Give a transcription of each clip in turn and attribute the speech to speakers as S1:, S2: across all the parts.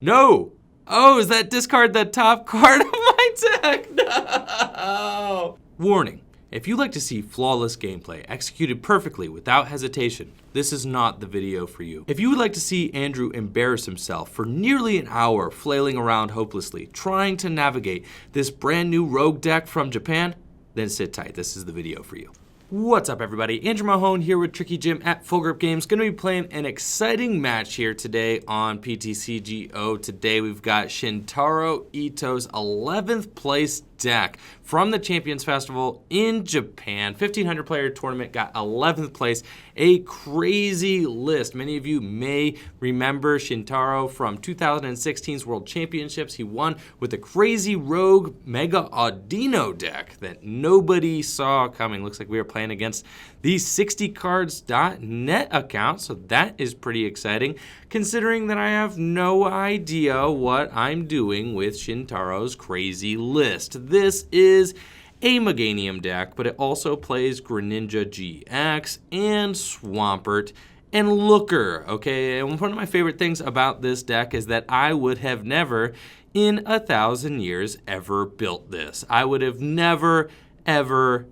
S1: No! Oh, is that discard the top card of my deck? No! Warning. If you'd like to see flawless gameplay executed perfectly without hesitation, this is not the video for you. If you would like to see Andrew embarrass himself for nearly an hour flailing around hopelessly, trying to navigate this brand new rogue deck from Japan, then sit tight, this is the video for you. What's up everybody, Andrew Mahone here with Tricky Jim at Full Grip Games. Gonna be playing an exciting match here today on PTCGO. Today we've got Shintaro Ito's 11th place deck from the Champions Festival in Japan. 1,500 player tournament, got 11th place. A crazy list. Many of you may remember Shintaro from 2016's World Championships. He won with a crazy rogue Mega Audino deck that nobody saw coming. Looks like we were playing against the 60cards.net account, so that is pretty exciting, considering that I have no idea what I'm doing with Shintaro's crazy list. This is a Meganium deck, but it also plays Greninja-GX and Swampert and Looker, okay? And one of my favorite things about this deck is that I would have never in 1,000 years ever built this. I would have never, ever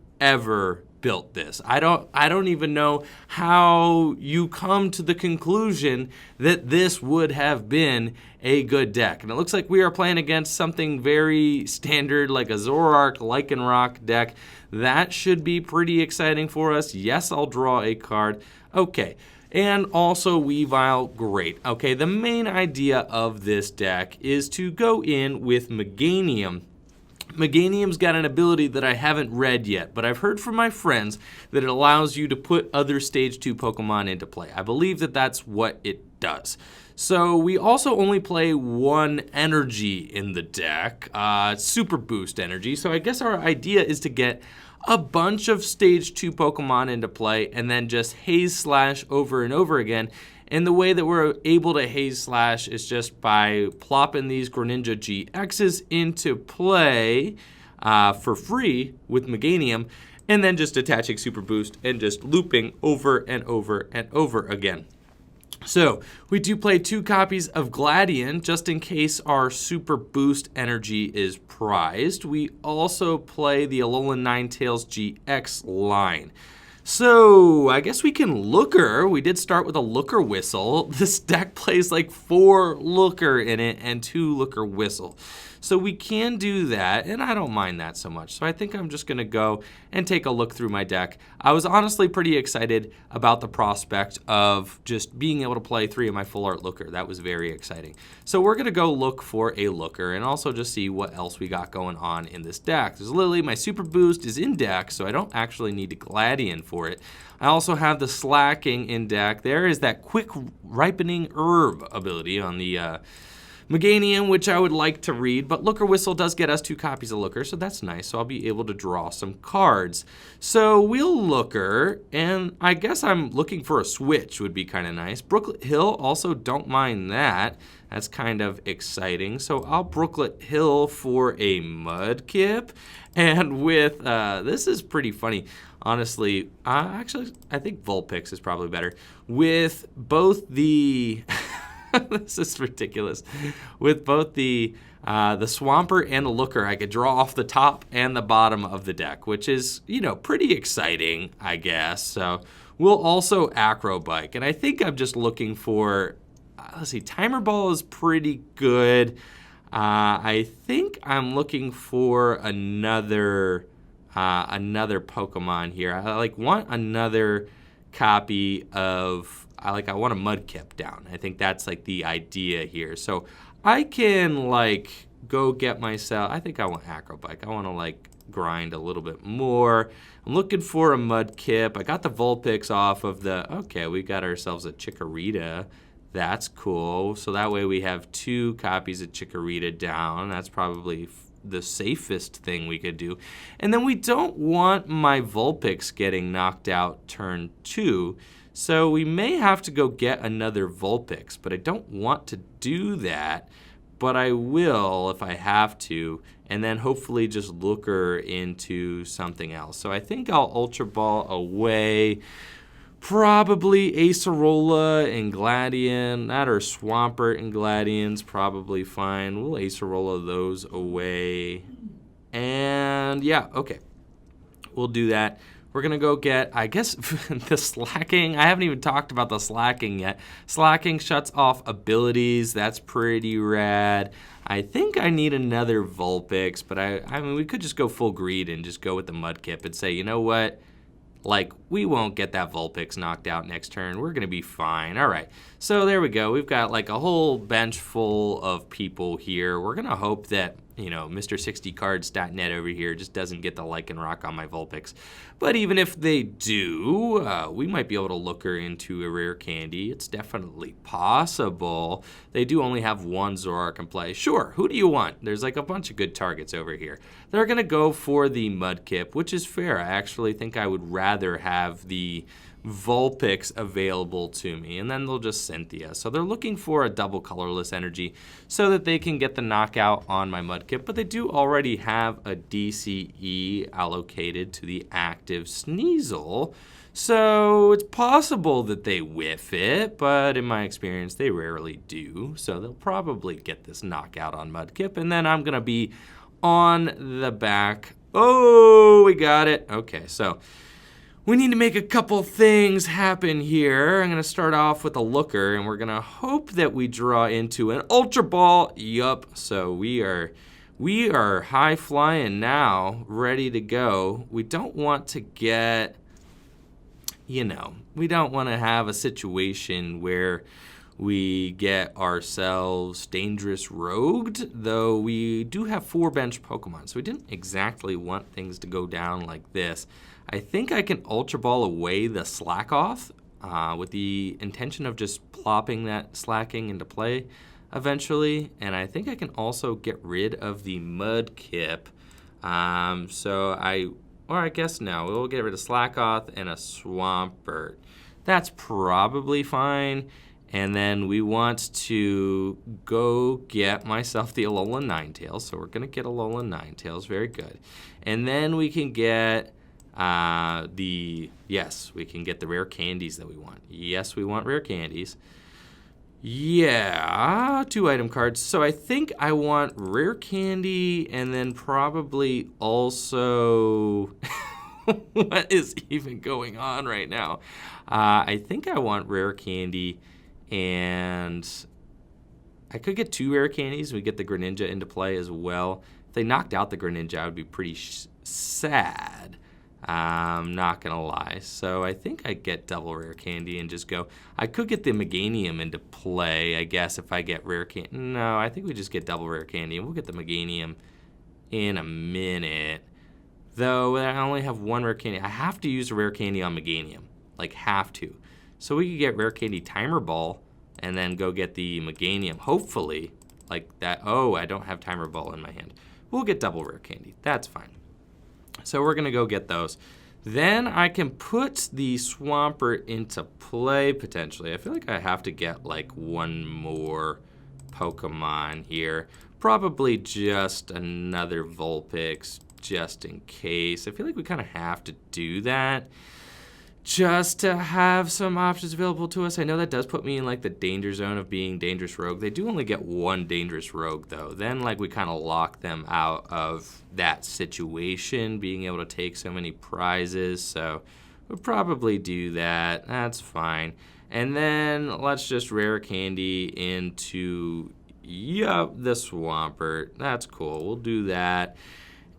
S1: built this. I don't even know how you come to the conclusion that this would have been a good deck. And it looks like we are playing against something very standard like a Zoroark Lycanroc deck. That should be pretty exciting for us. Yes, I'll draw a card. Okay. And also Weavile, great. Okay, the main idea of this deck is to go in with Meganium. Meganium's got an ability that I haven't read yet, but I've heard from my friends that it allows you to put other Stage 2 Pokemon into play. I believe that that's what it does. So we also only play one energy in the deck, Super Boost energy. So I guess our idea is to get a bunch of Stage 2 Pokemon into play and then just Haze Slash over and over again. And the way that we're able to Haze Slash is just by plopping these Greninja-GXs into play for free with Meganium, and then just attaching Super Boost and just looping over and over and over again. So we do play 2 copies of Gladion just in case our Super Boost energy is prized. We also play the Alolan Ninetales-GX line. So I guess we can Looker. We did start with a Looker Whistle. This deck plays like 4 Looker in it and 2 Looker Whistle. So we can do that, and I don't mind that so much. So I think I'm just going to go and take a look through my deck. I was honestly pretty excited about the prospect of just being able to play 3 of my full art Looker. That was very exciting. So we're going to go look for a Looker and also just see what else we got going on in this deck. There's Lillie. My Super Boost is in deck, so I don't actually need to Gladion for it. I also have the Slaking in deck. There is that quick ripening herb ability on the Meganium, which I would like to read, but Looker Whistle does get us 2 copies of Looker, so that's nice. So I'll be able to draw some cards. So we'll Looker, and I guess I'm looking for a switch would be kind of nice. Brooklet Hill, also don't mind that. That's kind of exciting. So I'll Brooklet Hill for a Mudkip, and with, this is pretty funny. Honestly, actually, I think Vulpix is probably better. With both the... This is ridiculous. With both the Swampert and the Looker, I could draw off the top and the bottom of the deck, which is, you know, pretty exciting, I guess. So we'll also Acro Bike. And I think I'm just looking for, let's see, Timer Ball is pretty good. I think I'm looking for another Pokemon here. I want another copy of... I want a Mudkip down. I think that's like the idea here. So I can go get myself, I think I want Acro Bike. I want to grind a little bit more. I'm looking for a Mudkip. I got the Vulpix off of the, okay, we got ourselves a Chikorita. That's cool. So that way we have 2 copies of Chikorita down. That's probably the safest thing we could do. And then we don't want my Vulpix getting knocked out turn 2. So we may have to go get another Vulpix, but I don't want to do that. But I will if I have to, and then hopefully just Looker into something else. So I think I'll Ultra Ball away Probably Acerola and Gladion. That or Swampert and Gladion's probably fine. We'll Acerola those away. And yeah, okay. We'll do that. We're going to go get, I guess, the Slaking. I haven't even talked about the Slaking yet. Slaking shuts off abilities. That's pretty rad. I think I need another Vulpix, but I mean, we could just go full greed and just go with the Mudkip and say, you know what? Like, we won't get that Vulpix knocked out next turn. We're going to be fine. All right. So there we go. We've got like a whole bench full of people here. We're going to hope that, you know, Mr. 60cards.net over here just doesn't get the Lycanroc on my Vulpix. But even if they do, we might be able to looker into a rare candy. It's definitely possible. They do only have one Zoroark in play. Sure, who do you want? There's like a bunch of good targets over here. They're going to go for the Mudkip, which is fair. I actually think I would rather have the Vulpix available to me, and then they'll just Cynthia. So they're looking for a double colorless energy so that they can get the knockout on my Mudkip, but they do already have a DCE allocated to the active Sneasel, so it's possible that they whiff it, but in my experience they rarely do, so they'll probably get this knockout on Mudkip, and then I'm gonna be on the back. Oh, we got it. Okay, so we need to make a couple things happen here. I'm going to start off with a looker, and we're going to hope that we draw into an Ultra Ball. Yup. So we are high flying now, ready to go. We don't want to get, you know, we don't want to have a situation where we get ourselves dangerous rogued, though we do have 4 bench Pokemon, so we didn't exactly want things to go down like this. I think I can Ultra Ball away the Slakoth with the intention of just plopping that Slaking into play eventually, and I think I can also get rid of the Mudkip. I guess no, we'll get rid of Slakoth and a Swampert. That's probably fine. And then we want to go get myself the Alolan Ninetales. So we're going to get Alolan Ninetales. Very good. And then we can get we can get the rare candies that we want. Yes, we want rare candies. Yeah, 2 item cards. So I think I want rare candy and then probably also... What is even going on right now? I think I want rare candy, and I could get 2 rare candies. We get the Greninja into play as well. If they knocked out the Greninja, I would be pretty sad. I'm not going to lie. So I think I get double rare candy and just go. I could get the Meganium into play, I guess, if I get rare candy. No, I think we just get double rare candy, and we'll get the Meganium in a minute. Though I only have 1 rare candy. I have to use a rare candy on Meganium. Like, have to. So we could get rare candy Timer Ball and then go get the Meganium. Hopefully, like that. Oh, I don't have Timer Ball in my hand. We'll get double rare candy. That's fine. So we're going to go get those. Then I can put the Swampert into play, potentially. I feel like I have to get, like, 1 more Pokemon here. Probably just another Vulpix, just in case. I feel like we kind of have to do that just to have some options available to us. I know that does put me in like the danger zone of being dangerous rogue. They do only get 1 dangerous rogue though. Then like we kind of lock them out of that situation, being able to take so many prizes. So we'll probably do that. That's fine. And then let's just rare candy into, yup, the Swampert. That's cool. We'll do that.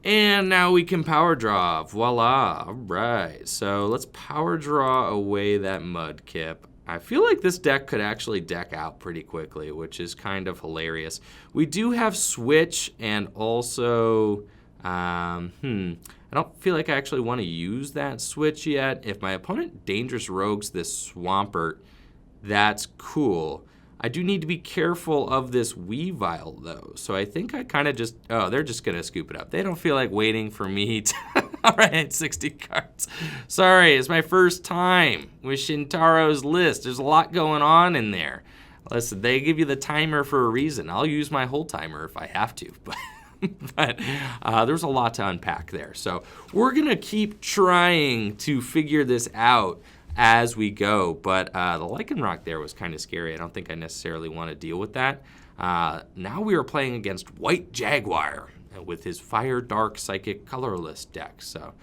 S1: And now we can power draw. Voila. All right. So let's power draw away that Mudkip. I feel like this deck could actually deck out pretty quickly, which is kind of hilarious. We do have Switch and also, I don't feel like I actually want to use that Switch yet. If my opponent Dangerous Rogues this Swampert, that's cool. I do need to be careful of this Weavile, though. So I think I kind of just... Oh, they're just going to scoop it up. They don't feel like waiting for me to... All right, 60 cards. Sorry, it's my first time with Shintaro's list. There's a lot going on in there. Listen, they give you the timer for a reason. I'll use my whole timer if I have to. But there's a lot to unpack there. So we're going to keep trying to figure this out as we go. But the Lycanroc there was kind of scary. I don't think I necessarily want to deal with that. Now we are playing against White Jaguar with his Fire Dark Psychic Colorless deck. So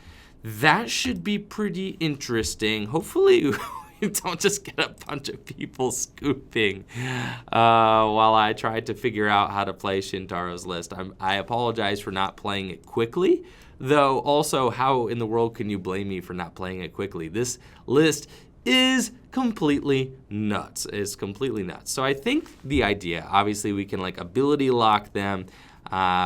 S1: that should be pretty interesting. Hopefully we don't just get a bunch of people scooping while I try to figure out how to play Shintaro's list. I apologize for not playing it quickly, though also how in the world can you blame me for not playing it quickly? This list is completely nuts. It's completely nuts. So I think the idea, obviously we can like ability lock them.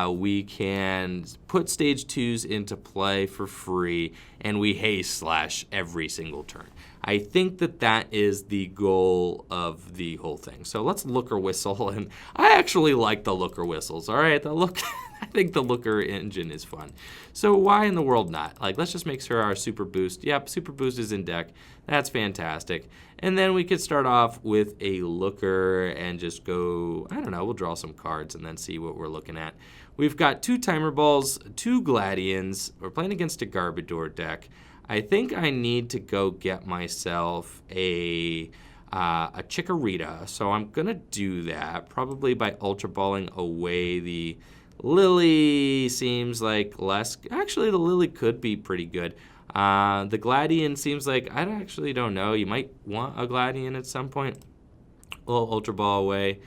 S1: We can put stage 2s into play for free, and we haste slash every single turn. I think that is the goal of the whole thing. So let's Looker Whistle, and I actually like the Looker Whistles, all right? I think the Looker engine is fun. So why in the world not? Like, let's just make sure our Super Boost, yep, Super Boost is in deck. That's fantastic. And then we could start off with a Looker and just go, I don't know, we'll draw some cards and then see what we're looking at. We've got 2 Timer Balls, 2 Gladions. We're playing against a Garbodor deck. I think I need to go get myself a Chikorita, so I'm going to do that, probably by Ultra Balling away the Lillie. Seems like less. Actually, the Lillie could be pretty good. The Gladion seems like, I actually don't know. You might want a Gladion at some point. We'll Ultra Ball away.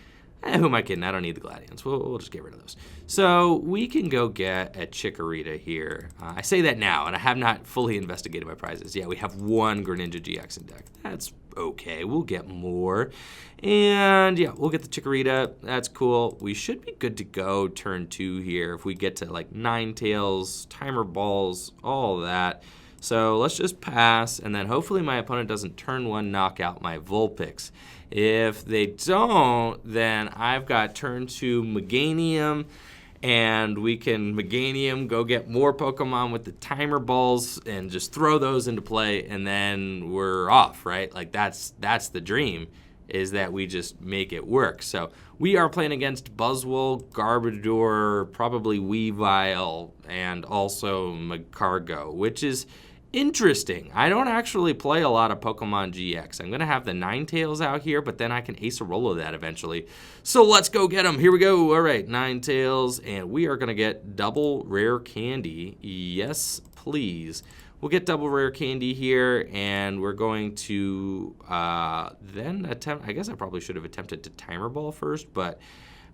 S1: Who am I kidding? I don't need the Gladions. We'll just get rid of those. So we can go get a Chikorita here. I say that now, and I have not fully investigated my prizes. Yeah, we have 1 Greninja-GX in deck. That's okay. We'll get more. And yeah, we'll get the Chikorita. That's cool. We should be good to go turn 2 here if we get to like Ninetales, Timer Balls, all that. So let's just pass, and then hopefully my opponent doesn't turn 1 knock out my Vulpix. If they don't, then I've got turn 2 Meganium, and we can Meganium, go get more Pokemon with the Timer Balls and just throw those into play, and then we're off, right? Like that's the dream, is that we just make it work. So we are playing against Buzzwole, Garbodor, probably Weavile, and also Magcargo, which is interesting. I don't actually play a lot of Pokemon GX. I'm going to have the Ninetales out here, but then I can Acerola that eventually. So let's go get them. Here we go. All right, Ninetales, and we are going to get double Rare Candy. Yes, please. We'll get double Rare Candy here, and we're going to then attempt, I guess I probably should have attempted to Timer Ball first, but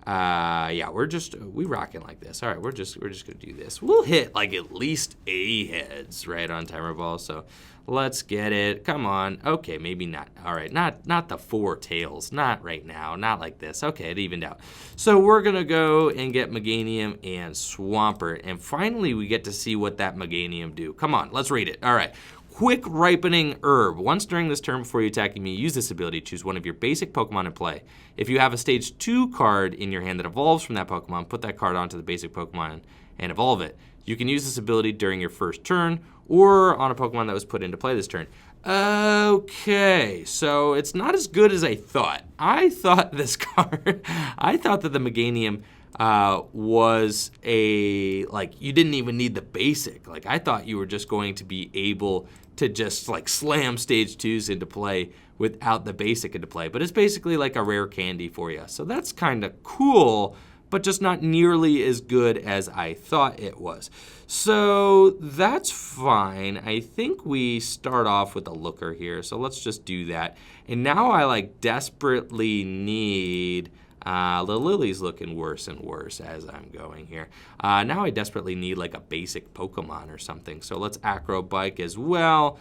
S1: yeah, we rocking like this. All right, we're just gonna do this. We'll hit like at least A heads right on Timer Ball. So let's get it. Come on. Okay, maybe not. All right, not the 4 tails. Not right now. Not like this. Okay, it evened out. So we're gonna go and get Meganium and Swampert, and finally we get to see what that Meganium do. Come on, let's read it. All right. Quick Ripening Herb. Once during this turn before you attacking me, use this ability. Choose one of your basic Pokemon in play. If you have a Stage 2 card in your hand that evolves from that Pokemon, put that card onto the basic Pokemon and evolve it. You can use this ability during your first turn or on a Pokemon that was put into play this turn. Okay, so it's not as good as I thought. I thought this card, I thought that the Meganium was like, you didn't even need the basic. Like, I thought you were just going to be able to just like slam Stage 2s into play without the basic into play. But it's basically like a Rare Candy for you. So that's kind of cool, but just not nearly as good as I thought it was. So that's fine. I think we start off with a Looker here. So let's just do that. And now I like desperately need... the Lily's looking worse and worse as I'm going here. Now I desperately need like a basic Pokemon or something. So let's Acro Bike as well.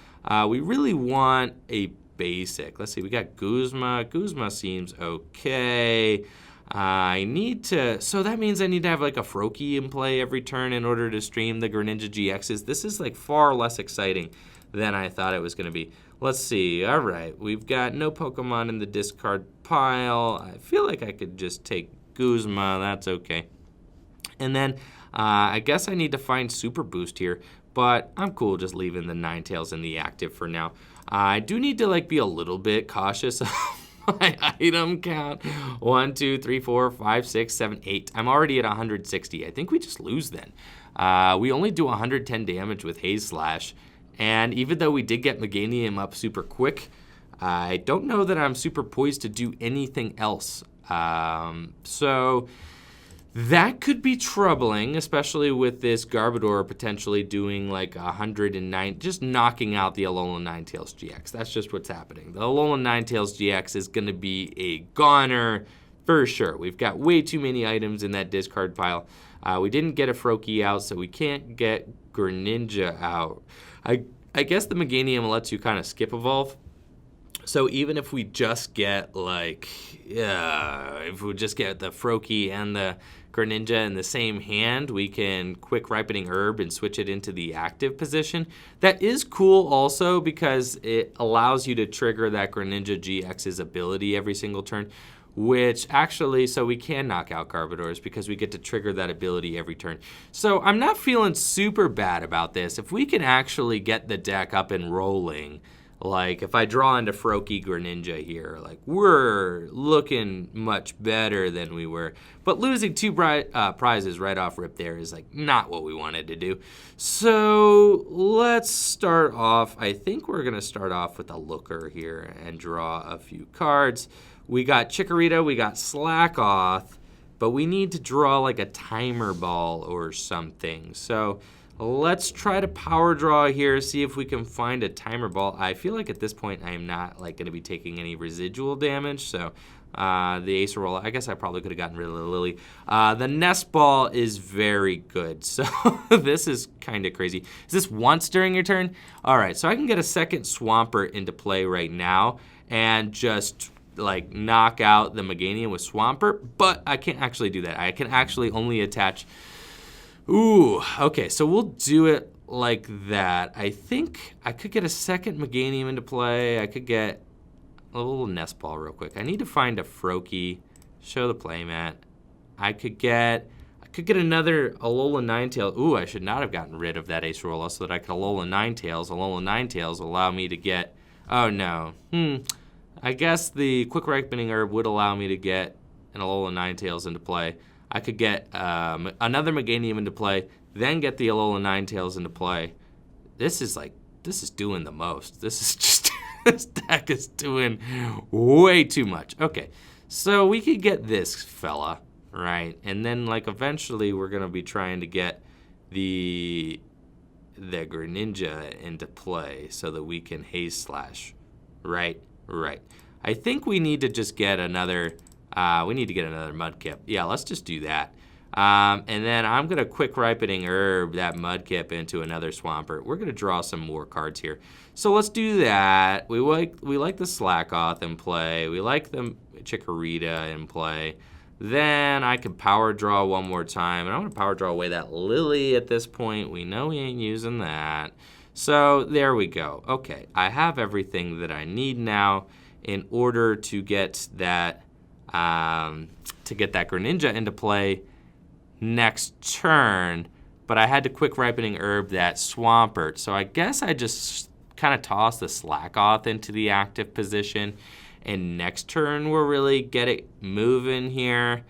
S1: We really want a basic. Let's see, we got Guzma. Guzma seems okay. I need to, so that means I need to have like a Froakie in play every turn in order to stream the Greninja-GXs. This is like far less exciting than I thought it was going to be. Let's see. All right. We've got no Pokemon in the discard pile. I feel like I could just take Guzma. That's okay. And then I guess I need to find Super Boost here, but I'm cool just leaving the Ninetales in the active for now. I do need to like be a little bit cautious of my item count. 1, 2, 3, 4, 5, 6, 7, 8. I'm already at 160. I think we just lose then. We only do 110 damage with Haze Slash. And even though we did get Meganium up super quick, I don't know that I'm super poised to do anything else. So that could be troubling, especially with this Garbodor potentially doing like 109, just knocking out the Alolan Ninetales-GX. That's just what's happening. The Alolan Ninetales-GX is going to be a goner for sure. We've got way too many items in that discard pile. We didn't get a Froakie out, so we can't get Greninja out. I guess the Meganium lets you kind of skip evolve. So even if we just get like, if we just get the Froakie and the Greninja in the same hand, we can quick ripening herb and switch it into the active position. That is cool also because it allows you to trigger that Greninja-GX's ability every single turn, which actually, so we can knock out Garbodors because we get to trigger that ability every turn. So I'm not feeling super bad about this. If we can actually get the deck up and rolling, like if I draw into Froakie Greninja here, like we're looking much better than we were. But losing two prizes right off rip there is like not what we wanted to do. So let's start off. I think we're gonna start off with a Looker here and draw a few cards. We got Chikorita, we got Slakoth, but we need to draw like a timer ball or something. So let's try to power draw here, see if we can find a timer ball. I feel like at this point I am not like going to be taking any residual damage, so the Acerola, I guess I probably could have gotten rid of the Lillie. The Nest Ball is very good, so this is kind of crazy. Is this once during your turn? All right, so I can get a second Swampert into play right now and just like knock out the Meganium with Swampert, but I can't actually do that. I can actually only attach. Ooh, okay, so we'll do it like that. I think I could get a second Meganium into play. I could get a little Nest Ball real quick. I need to find a Froakie, show the playmat. I could get another Alolan Ninetales. Ooh, I should not have gotten rid of that Acerola so that I could Alolan Ninetales. Alolan Ninetales allow me to get, oh no. I guess the Quick Ripening Herb would allow me to get an Alolan Ninetales into play. I could get another Meganium into play, then get the Alolan Ninetales into play. This is doing the most. This is just, this deck is doing way too much. Okay, so we could get this fella, right? And then like eventually we're gonna be trying to get the Greninja into play so that we can Haze Slash, right? Right. I think we need to just get another. We need to get another Mudkip. Yeah, let's just do that. And then I'm going to Quick Ripening Herb that Mudkip into another Swampert. We're going to draw some more cards here. So let's do that. We like the Slakoth in play. We like the Chikorita in play. Then I can power draw one more time. And I'm going to power draw away that Lillie at this point. We know we ain't using that. So there we go. Okay, I have everything that I need now in order to get that Greninja into play next turn, but I had to Quick Ripening Herb that Swampert. So I guess I just kind of toss the Slakoth into the active position, and next turn we'll really get it moving here.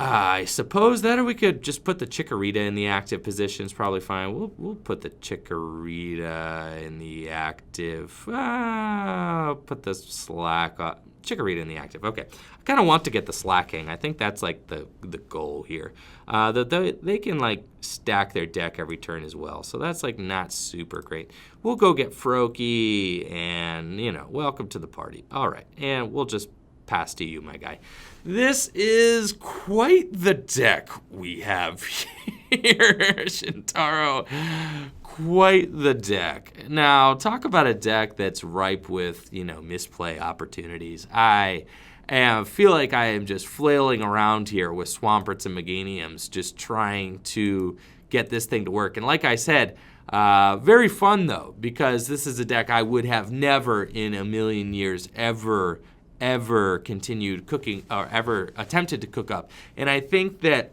S1: I suppose that, or we could just put the Chikorita in the active position. Is probably fine. We'll put the Chikorita in the active. Put the Chikorita in the active. Okay. I kind of want to get the Slaking. I think that's like the goal here. They can like stack their deck every turn as well. So that's like not super great. We'll go get Froakie and, welcome to the party. All right. And we'll just pass to you, my guy. This is quite the deck we have here, Shintaro. Quite the deck. Now, talk about a deck that's ripe with, misplay opportunities. I feel like I am just flailing around here with Swamperts and Meganiums, just trying to get this thing to work. And like I said, very fun, though, because this is a deck I would have never in a million years ever continued cooking or ever attempted to cook up. And I think that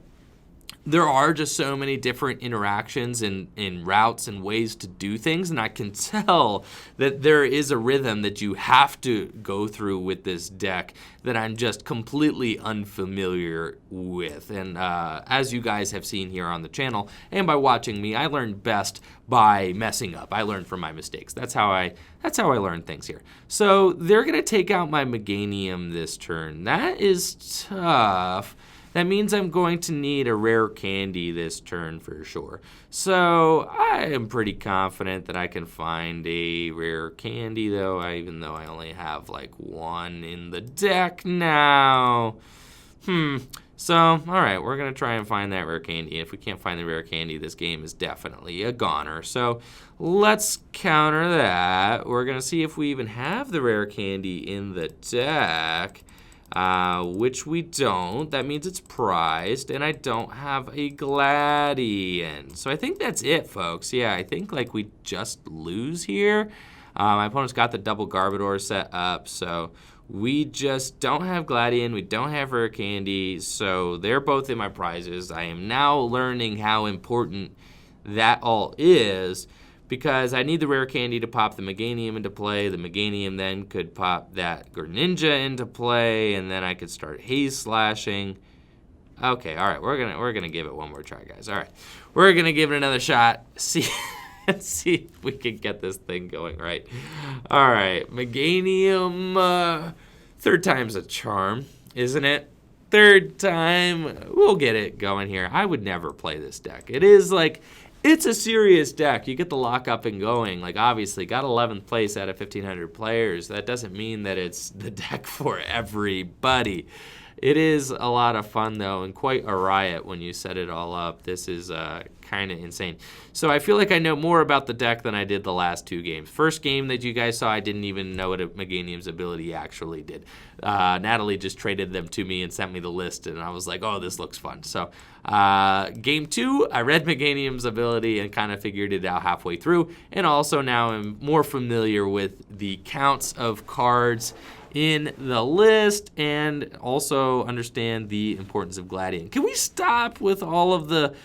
S1: there are just so many different interactions and routes and ways to do things, and I can tell that there is a rhythm that you have to go through with this deck that I'm just completely unfamiliar with. And as you guys have seen here on the channel and by watching me, I learn best by messing up. I learn from my mistakes. That's how I learn things here. So they're gonna take out my Meganium this turn. That is tough. That means I'm going to need a Rare Candy this turn for sure. So I am pretty confident that I can find a Rare Candy even though I only have like one in the deck now. So, all right, we're going to try and find that Rare Candy. If we can't find the Rare Candy, this game is definitely a goner. So let's counter that. We're going to see if we even have the Rare Candy in the deck. Which we don't. That means it's prized, and I don't have a Gladion. So I think that's it, folks. Yeah, I think like we just lose here. My opponent's got the double Garbodor set up, so we just don't have Gladion. We don't have Rare Candy, so they're both in my prizes. I am now learning how important that all is, because I need the Rare Candy to pop the Meganium into play. The Meganium then could pop that Greninja into play, and then I could start Haze Slashing. Okay, all right, we're gonna give it one more try, guys. All right, we're gonna give it another shot. See if we can get this thing going right. All right, Meganium, third time's a charm, isn't it? Third time, we'll get it going here. I would never play this deck. It is like, it's a serious deck. You get the lock up and going. Like, obviously, got 11th place out of 1,500 players. That doesn't mean that it's the deck for everybody. It is a lot of fun, though, and quite a riot when you set it all up. This is kind of insane. So I feel like I know more about the deck than I did the last two games. First game that you guys saw, I didn't even know what Meganium's ability actually did. Natalie just traded them to me and sent me the list, and I was like, oh, this looks fun. So game two, I read Meganium's ability and kind of figured it out halfway through, and also now I'm more familiar with the counts of cards in the list and also understand the importance of Gladion. Can we stop with all of the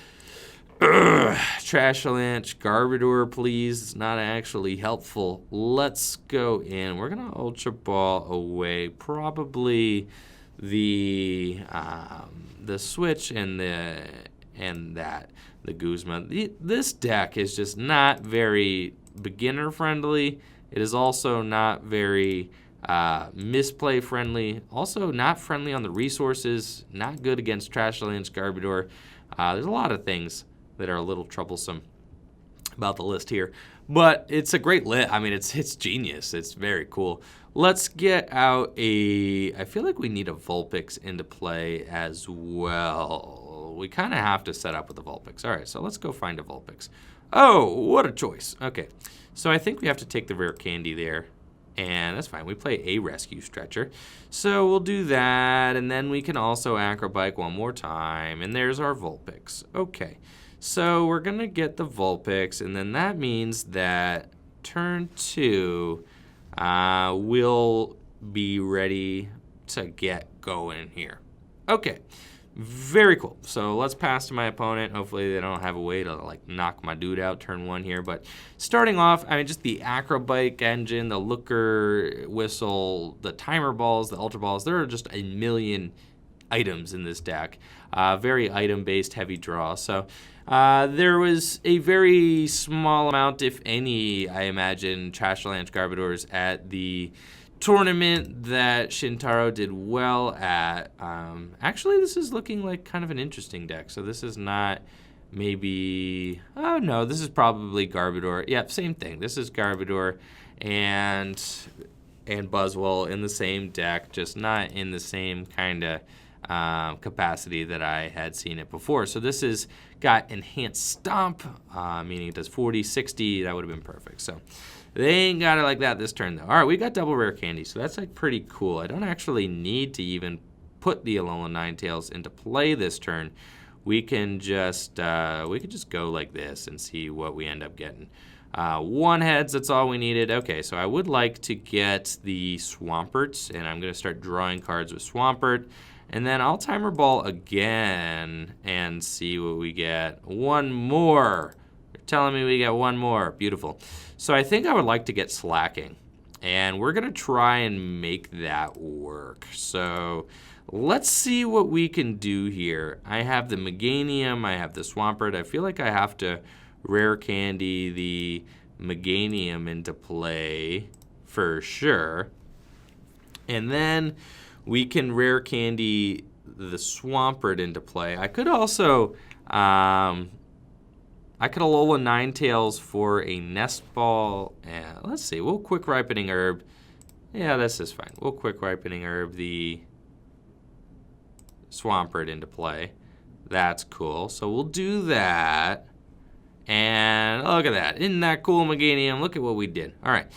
S1: Trashalanche, Garbodor, please? It's not actually helpful. Let's go in. We're going to Ultra Ball away probably the Switch and the Guzma. This deck is just not very beginner friendly. It is also not very misplay friendly, also not friendly on the resources, not good against Trashalanche, Garbodor. There's a lot of things that are a little troublesome about the list here, but it's a great list. I mean, it's genius. It's very cool. Let's get out I feel like we need a Vulpix into play as well. We kind of have to set up with a Vulpix. All right, so let's go find a Vulpix. Oh, what a choice. Okay, so I think we have to take the Rare Candy there. And that's fine. We play a Rescue Stretcher. So we'll do that, and then we can also Acro Bike one more time. And there's our Vulpix. Okay, so we're going to get the Vulpix, and then that means that turn two, we'll be ready to get going here. Okay, very cool. So let's pass to my opponent. Hopefully they don't have a way to like knock my dude out turn one here. But starting off, I mean, just the Acro Bike engine, the Looker Whistle, the Timer Balls, the Ultra Balls, there are just a million items in this deck. Very item-based heavy draw. So there was a very small amount, if any, I imagine, Trashalanche Garbodors at the tournament that Shintaro did well at. Actually, this is looking like kind of an interesting deck. So this is not maybe, oh no, this is probably Garbodor. Yep, same thing. This is Garbodor and Buzzwole in the same deck, just not in the same kind of capacity that I had seen it before. So this is got enhanced stomp, meaning it does 40, 60. That would have been perfect. So they ain't got it like that this turn, though. All right, we got double Rare Candy, so that's like pretty cool. I don't actually need to even put the Alolan Ninetales into play this turn. We can just go like this and see what we end up getting. One heads, that's all we needed. Okay, so I would like to get the Swampert, and I'm going to start drawing cards with Swampert. And then I'll Timer Ball again and see what we get. One more. You're telling me we get one more. Beautiful. So I think I would like to get Slaking. And we're going to try and make that work. So let's see what we can do here. I have the Meganium. I have the Swampert. I feel like I have to Rare Candy the Meganium into play for sure. And then we can Rare Candy the Swampert into play. I could also, I could Alolan Ninetales for a Nest Ball. Let's see, we'll Quick Ripening Herb. Yeah, this is fine. We'll Quick Ripening Herb the Swampert into play. That's cool. So we'll do that. And look at that. Isn't that cool, Meganium? Look at what we did. All right.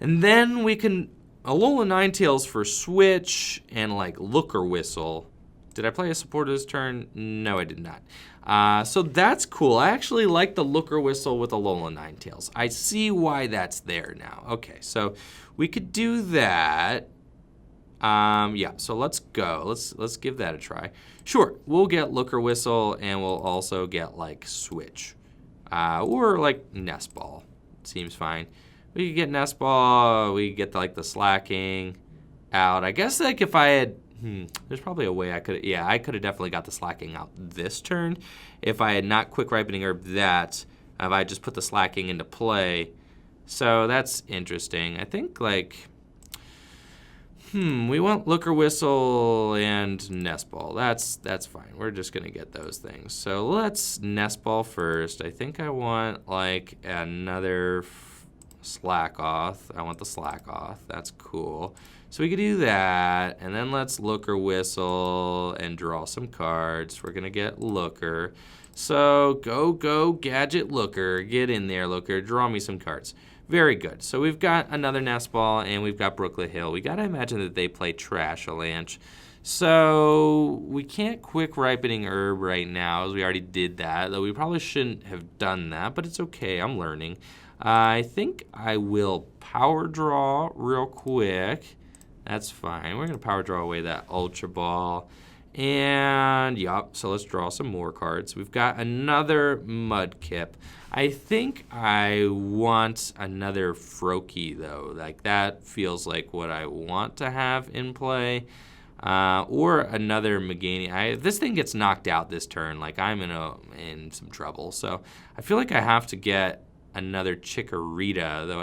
S1: And then we can Alolan Ninetales for Switch and like Looker Whistle. Did I play a supporter's turn? No, I did not. So that's cool. I actually like the Looker Whistle with Alolan Ninetales. I see why that's there now. Okay, so we could do that. Yeah, so let's go. Let's give that a try. Sure, we'll get Looker Whistle and we'll also get like Switch. Or like Nest Ball. Seems fine. We could get Nest Ball. We could get like the Slaking out. I guess like if I had, there's probably a way I could, yeah, I could have definitely got the Slaking out this turn. If I had not Quick Ripening Herb that, if I just put the Slaking into play. So that's interesting. I think like, we want Looker Whistle and Nest Ball. That's fine. We're just going to get those things. So let's Nest Ball first. I think I want like another Slakoth. I want the Slakoth. That's cool. So we could do that. And then let's Looker Whistle and draw some cards. We're going to get Looker. So go, Gadget Looker. Get in there, Looker. Draw me some cards. Very good. So we've got another Nest Ball, and we've got Brooklet Hill. We got to imagine that they play Trashalanche. So we can't Quick Ripening Herb right now, as we already did that, though we probably shouldn't have done that, but it's okay. I'm learning. I think I will Power Draw real quick. That's fine. We're going to Power Draw away that Ultra Ball. And, yup, so let's draw some more cards. We've got another Mudkip. I think I want another Froakie, though. Like, that feels like what I want to have in play. Or another Meganium. If this thing gets knocked out this turn, like, I'm in some trouble. So I feel like I have to get another Chikorita, though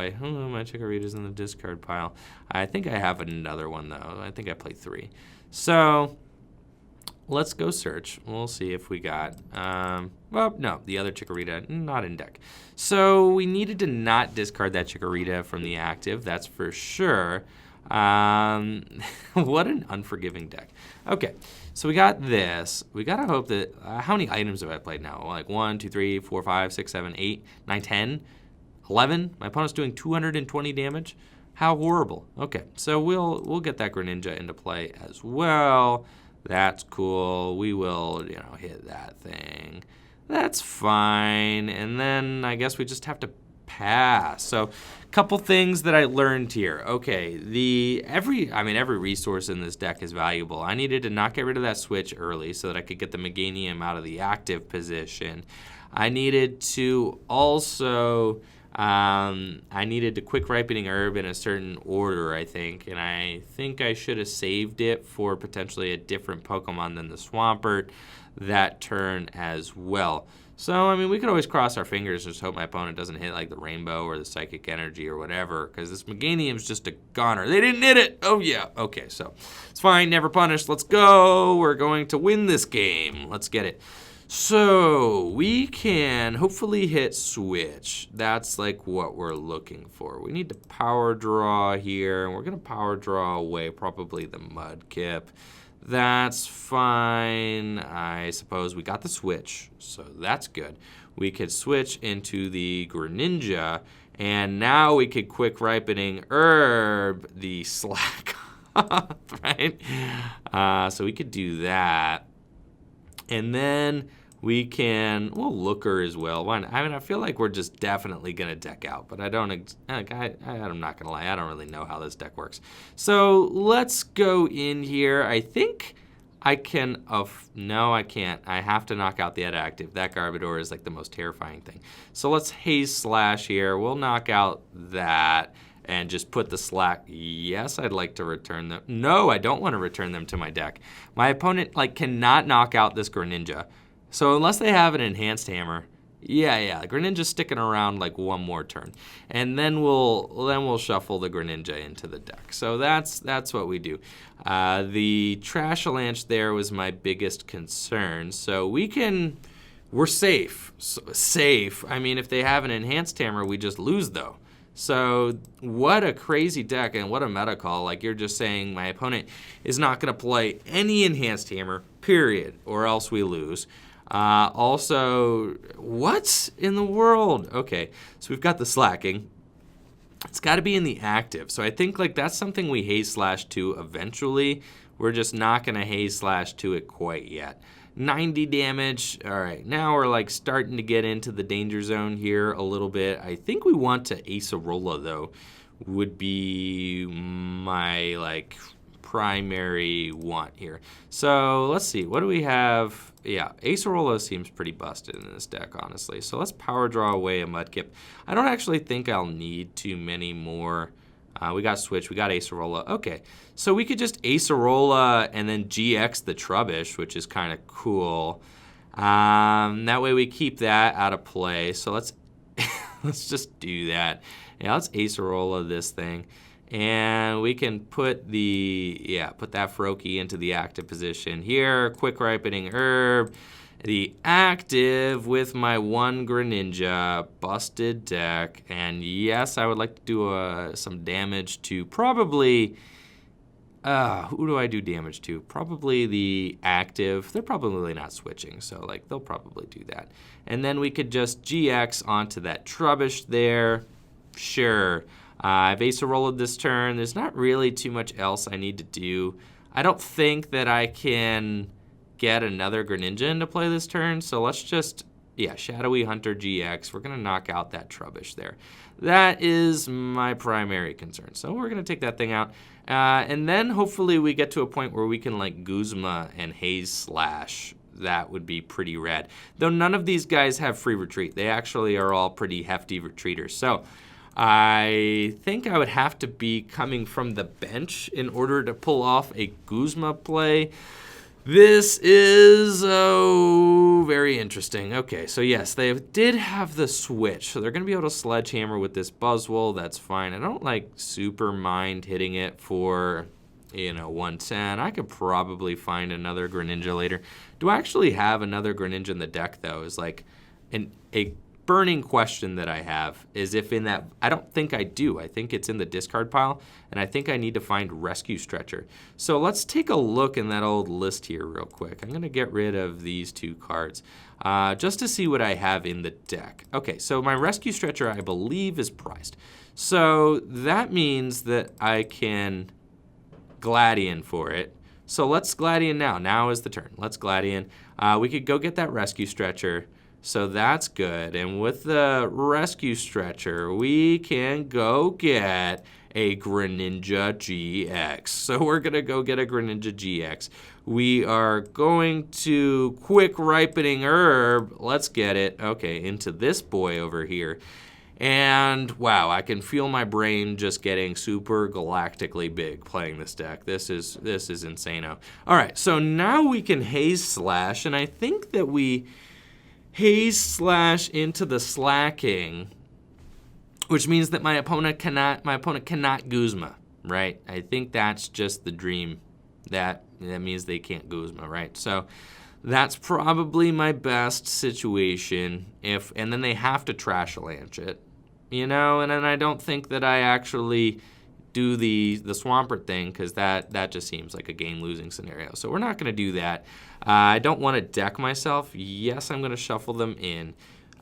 S1: my Chikorita's in the discard pile. I think I have another one, though. I think I play 3. So let's go search. We'll see if we got, well, no, the other Chikorita, not in deck. So we needed to not discard that Chikorita from the active, that's for sure. What an unforgiving deck. Okay, so we got this. We gotta hope that, how many items have I played now? Like 1, 2, 3, 4, 5, 6, 7, 8, 9, 10, 11? My opponent's doing 220 damage? How horrible. Okay, so we'll get that Greninja into play as well. That's cool. We will, hit that thing. That's fine. And then I guess we just have to pass. So a couple things that I learned here. Okay, every resource in this deck is valuable. I needed to not get rid of that Switch early so that I could get the Meganium out of the active position. I needed to also I needed to Quick Ripening Herb in a certain order, I think, and I think I should have saved it for potentially a different Pokemon than the Swampert that turn as well. So, we could always cross our fingers and just hope my opponent doesn't hit like the Rainbow or the Psychic Energy or whatever, because this Meganium's just a goner. They didn't hit it! Oh yeah, okay, so it's fine, never punished. Let's go! We're going to win this game. Let's get it. So we can hopefully hit Switch. That's like what we're looking for. We need to Power Draw here, and we're going to Power Draw away probably the Mudkip. That's fine. I suppose we got the Switch, so that's good. We could switch into the Greninja, and now we could Quick Ripening Herb the Slakoth, right? So we could do that. And then we can, Looker as well. I feel like we're just definitely going to deck out, but I'm not going to lie, I don't really know how this deck works. So let's go in here. I think I can, no, I can't. I have to knock out the active. That Garbodor is like the most terrifying thing. So let's Haze Slash here. We'll knock out that and just put the Slack. Yes, I'd like to return them. No, I don't want to return them to my deck. My opponent like cannot knock out this Greninja. So unless they have an Enhanced Hammer, yeah, the Greninja's sticking around like one more turn, and then we'll shuffle the Greninja into the deck. So that's what we do. The Trashalanche there was my biggest concern. So we're safe. Safe. I mean, if they have an Enhanced Hammer, we just lose though. So what a crazy deck and what a meta call. Like you're just saying my opponent is not going to play any Enhanced Hammer, period, or else we lose. Also, what in the world? Okay, so we've got the Slacking. It's got to be in the active. So I think like that's something we Haze Slash to eventually. We're just not going to Haze Slash to it quite yet. 90 damage. All right, now we're like starting to get into the danger zone here a little bit. I think we want to Acerola though, would be my like primary want here. So let's see, what do we have? Yeah, Acerola seems pretty busted in this deck, honestly. So let's power draw away a Mudkip. I don't actually think I'll need too many more. We got Switch, we got Acerola. Okay, so we could just Acerola and then GX the Trubbish, which is kind of cool. That way we keep that out of play. So let's let's just do that. Yeah, let's Acerola this thing. And we can put that Froakie into the active position here. Quick Ripening Herb. The active with my one Greninja. Busted deck. And yes, I would like to do some damage to probably... who do I do damage to? Probably the active. They're probably not switching, so like they'll probably do that. And then we could just GX onto that Trubbish there. Sure. I've Acerola'd this turn. There's not really too much else I need to do. I don't think that I can get another Greninja into play this turn, so let's just, Shadowy Hunter GX. We're going to knock out that Trubbish there. That is my primary concern. So we're going to take that thing out. And then hopefully we get to a point where we can like Guzma and Haze Slash. That would be pretty rad. Though none of these guys have free retreat. They actually are all pretty hefty retreaters. So I think I would have to be coming from the bench in order to pull off a Guzma play. This is very interesting. Okay, so yes, they did have the Switch. So they're going to be able to Sledgehammer with this Buzzwole. That's fine. I don't like super mind hitting it for 110. I could probably find another Greninja later. Do I actually have another Greninja in the deck, though? Is like a burning question that I have is if in that, I don't think I do. I think it's in the discard pile, and I think I need to find Rescue Stretcher. So let's take a look in that old list here real quick. I'm going to get rid of these two cards just to see what I have in the deck. Okay, so my Rescue Stretcher, I believe, is prized. So that means that I can Gladion for it. So let's Gladion now. Now is the turn. Let's Gladion. We could go get that Rescue Stretcher. So that's good. And with the Rescue Stretcher, we can go get a Greninja-GX. So we're going to go get a Greninja-GX. We are going to Quick Ripening Herb. Let's get it. Okay, into this boy over here. And wow, I can feel my brain just getting super galactically big playing this deck. This is insano. All right, so now we can Haze Slash, and I think that we Haze Slash into the Slacking, which means that my opponent cannot Guzma, right? I think that's just the dream. That means they can't Guzma, right? So that's probably my best situation. And then they have to Trashalanche it, and then I don't think that I actually do the Swampert thing because that just seems like a game-losing scenario. So we're not going to do that. I don't want to deck myself. Yes, I'm going to shuffle them in.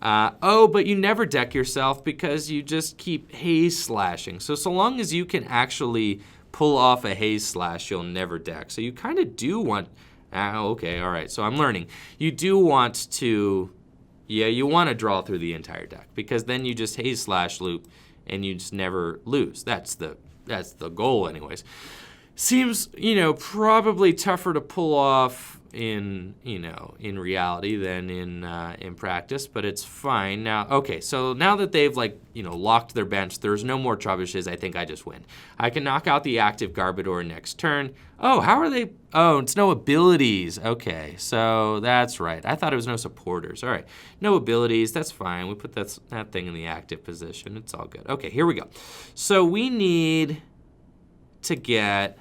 S1: But you never deck yourself because you just keep Haze Slashing. So long as you can actually pull off a Haze Slash, you'll never deck. So you kind of do want... okay, all right. So I'm learning. You do want to... you want to draw through the entire deck because then you just Haze Slash loop and you just never lose. That's the goal anyways. Seems, probably tougher to pull off in reality than in practice, but it's fine. Now, okay, so now that they've locked their bench, there's no more Trebuches. I think I just win. I can knock out the active Garbodor next turn. Oh, how are they? Oh, it's no abilities. Okay, so that's right. I thought it was no supporters. All right, no abilities. That's fine. We put that thing in the active position. It's all good. Okay, here we go. So we need to get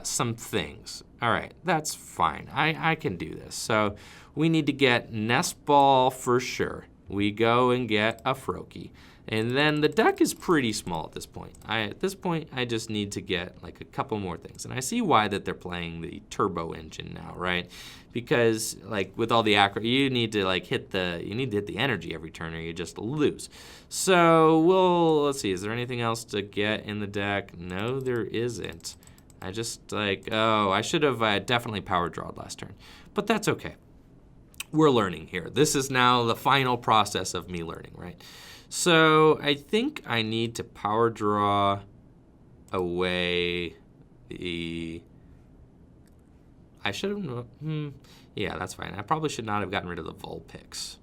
S1: some things. All right, that's fine. I can do this. So we need to get Nest Ball for sure. We go and get a Froakie. And then the deck is pretty small at this point. At this point, I just need to get a couple more things. And I see why that they're playing the turbo engine now, right? Because with all the acro, you need to hit the energy every turn or you just lose. So let's see, is there anything else to get in the deck? No, there isn't. I just I should have definitely power drawed last turn, but that's okay. We're learning here. This is now the final process of me learning, right? So I think I need to power draw away I should have, yeah, that's fine. I probably should not have gotten rid of the Vulpix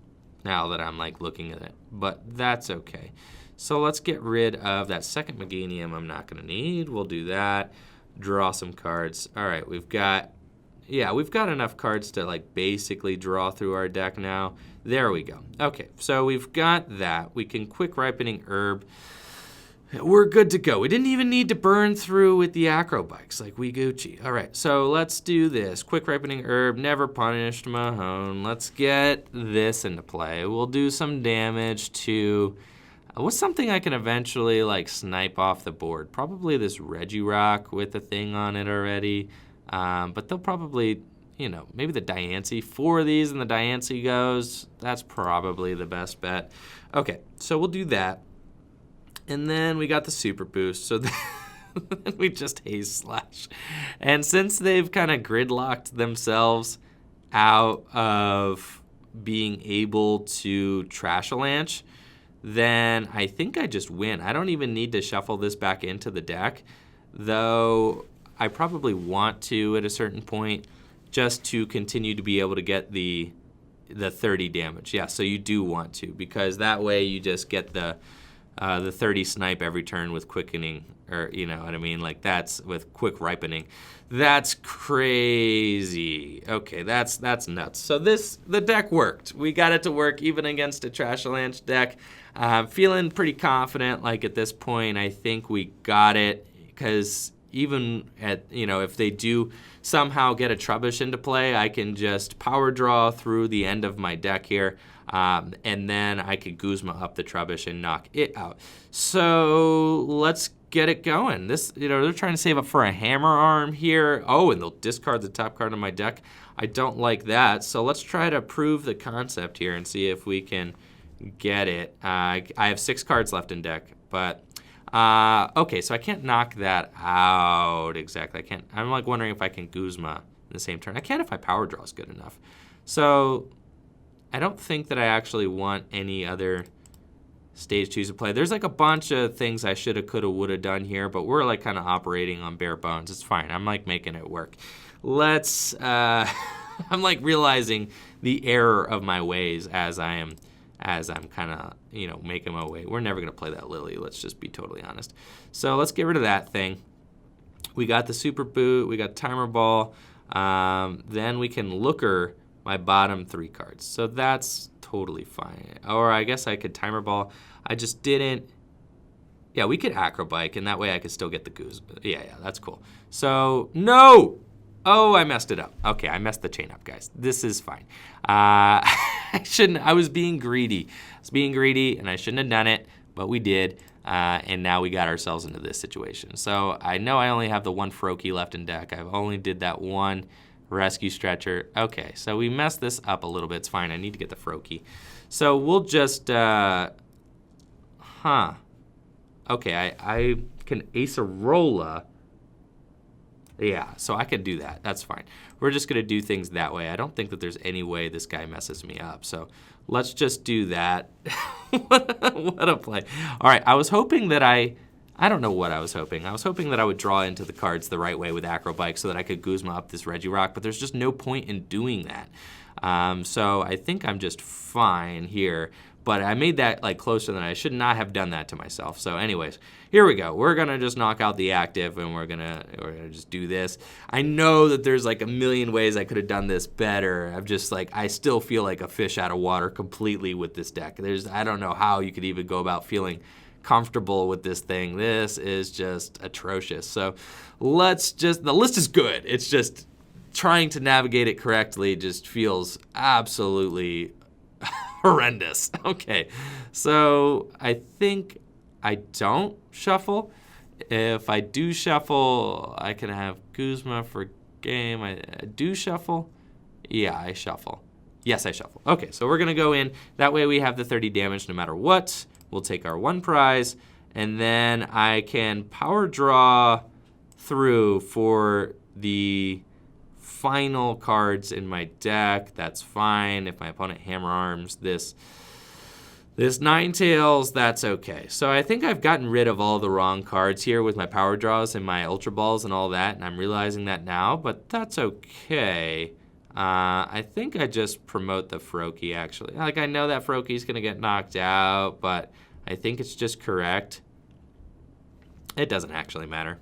S1: now that I'm looking at it, but that's okay. So let's get rid of that second Meganium I'm not gonna need. We'll do that. Draw some cards. All right, we've got enough cards to basically draw through our deck now. There we go. Okay, so we've got that. We can quick ripening herb. We're good to go. We didn't even need to burn through with the Acro Bikes like we Gucci. All right, so let's do this. Quick ripening herb, never punished Mahone. Let's get this into play. We'll do some damage to what's something I can eventually snipe off the board? Probably this Regirock with a thing on it already. But they'll probably, maybe the Diancie. 4 of these and the Diancie goes. That's probably the best bet. Okay, so we'll do that. And then we got the Super Boost. So then we just Haze Slash. And since they've kind of gridlocked themselves out of being able to Trashalanche, then I think I just win. I don't even need to shuffle this back into the deck, though I probably want to at a certain point just to continue to be able to get the 30 damage. Yeah, so you do want to, because that way you just get the 30 snipe every turn with quickening, or you know what I mean? That's with quick ripening. That's crazy. Okay, that's nuts. So the deck worked. We got it to work even against a Trashalanche deck. Feeling pretty confident. At this point, I think we got it, because even at, if they do somehow get a Trubbish into play, I can just power draw through the end of my deck here, and then I could Guzma up the Trubbish and knock it out. So let's get it going. This, they're trying to save up for a Hammer Arm here. Oh, and they'll discard the top card of my deck. I don't like that. So let's try to prove the concept here and see if we can get it. I have 6 cards left in deck, but okay, so I can't knock that out exactly. I can't. I'm wondering if I can Guzma in the same turn. I can if my power draw is good enough. So I don't think that I actually want any other stage 2s to play. There's a bunch of things I shoulda, coulda, woulda done here, but we're kind of operating on bare bones. It's fine. I'm making it work. Let's. I'm realizing the error of my ways as I'm kind of, making my way. We're never going to play that Lillie, let's just be totally honest. So let's get rid of that thing. We got the Super Boot, we got Timer Ball, then we can Looker my bottom 3 cards. So that's totally fine. Or I guess I could Timer Ball. I just didn't. Yeah, we could Acro Bike, and that way I could still get the Goose. Yeah, that's cool. So, no! Oh, I messed it up. Okay, I messed the chain up, guys. This is fine. I was being greedy. And I shouldn't have done it, but we did. And now we got ourselves into this situation. So I know I only have the 1 Froakie left in deck. I've only did that 1 Rescue Stretcher. Okay, so we messed this up a little bit. It's fine. I need to get the Froakie. So we'll just, Okay, I can Acerola. Yeah, so I could do that. That's fine. We're just going to do things that way. I don't think that there's any way this guy messes me up. So let's just do that. What a play. All right, I was hoping that I I don't know what I was hoping. I was hoping that I would draw into the cards the right way with Acro Bike so that I could Guzma up this Regirock, but there's just no point in doing that. So I think I'm just fine here. But I made that like closer than I should not have done that to myself. So anyways, here we go. We're gonna just knock out the active and we're gonna just do this. I know that there's like a million ways I could have done this better. I'm just like, I still feel like a fish out of water completely with this deck. I don't know how you could even go about feeling comfortable with this thing. This is just atrocious. So the list is good. It's just trying to navigate it correctly just feels absolutely horrendous. Okay, so I think I don't shuffle. If I do shuffle, I can have Guzma for game. I do shuffle. Yeah, I shuffle. Yes, I shuffle. Okay, so we're gonna go in. That way we have the 30 damage no matter what. We'll take our 1 prize, and then I can power draw through for the final cards in my deck. That's fine. If my opponent hammer arms this Ninetales, that's okay. So I think I've gotten rid of all the wrong cards here with my power draws and my Ultra Balls and all that, and I'm realizing that now, but that's okay. I think I just promote the Froakie, actually. Like, I know that Froakie's going to get knocked out, but I think it's just correct. It doesn't actually matter.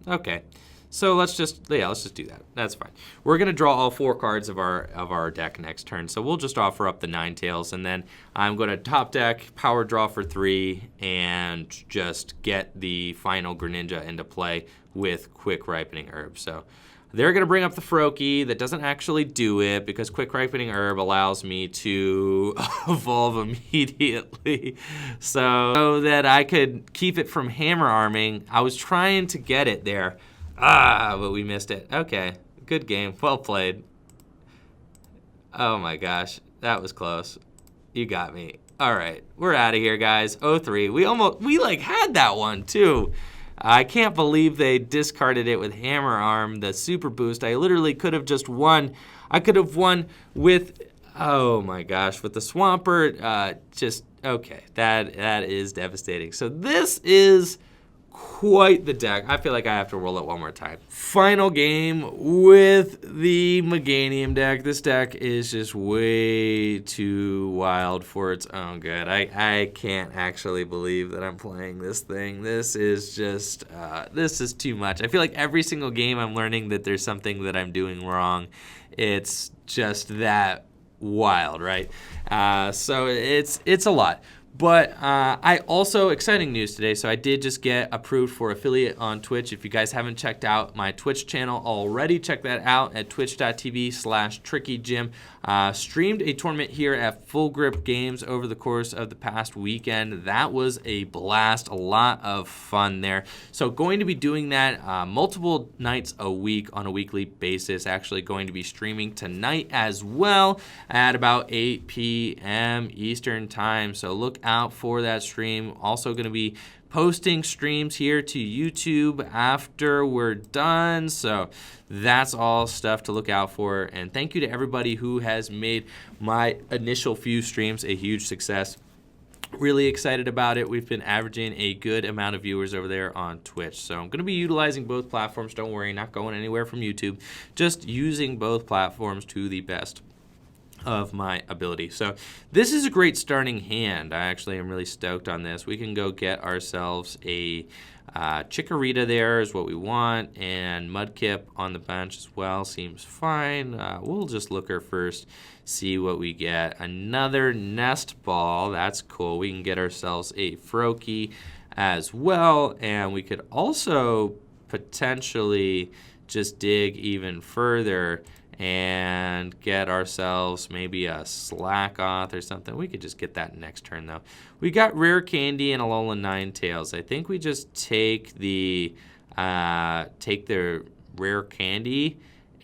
S1: Okay. So let's just do that. That's fine. We're gonna draw all 4 cards of our deck next turn. So we'll just offer up the Ninetales, and then I'm gonna top deck, power draw for 3, and just get the final Greninja into play with Quick Ripening Herb. So they're gonna bring up the Froakie. That doesn't actually do it because Quick Ripening Herb allows me to evolve immediately, so that I could keep it from hammer arming. I was trying to get it there. But we missed it. Okay, good game. Well played. Oh my gosh, that was close. You got me. All right, we're out of here, guys. 0-3. We like had that one too. I can't believe they discarded it with Hammer Arm, the super boost. I literally could have just won. I could have won with, oh my gosh, with the Swampert. Okay, that is devastating. So this is quite the deck. I feel like I have to roll it one more time. Final game with the Meganium deck. This deck is just way too wild for its own good. I can't actually believe that I'm playing this thing. This is just, this is too much. I feel like every single game I'm learning that there's something that I'm doing wrong. It's just that wild, right? So it's a lot. But I also, exciting news today, so I did just get approved for affiliate on Twitch. If you guys haven't checked out my Twitch channel already, check that out at twitch.tv/TrickyJim. Streamed a tournament here at Full Grip Games over the course of the past weekend. That was a blast, a lot of fun there. So going to be doing that multiple nights a week on a weekly basis. Actually going to be streaming tonight as well at about 8 p.m. Eastern time. So look out for that stream. Also going to be posting streams here to YouTube after we're done. So that's all stuff to look out for. And thank you to everybody who has made my initial few streams a huge success. Really excited about it. We've been averaging a good amount of viewers over there on Twitch. So I'm going to be utilizing both platforms. Don't worry, not going anywhere from YouTube. Just using both platforms to the best of my ability. So this is a great starting hand. I actually am really stoked on this. We can go get ourselves a Chikorita there is what we want, and Mudkip on the bench as well seems fine. We'll just Looker first, see what we get. Another Nest Ball, that's cool. We can get ourselves a Froakie as well, and we could also potentially just dig even further and get ourselves maybe a Slakoth or something. We could just get that next turn, though. We got Rare Candy and Alolan Ninetales. I think we just take the Rare Candy,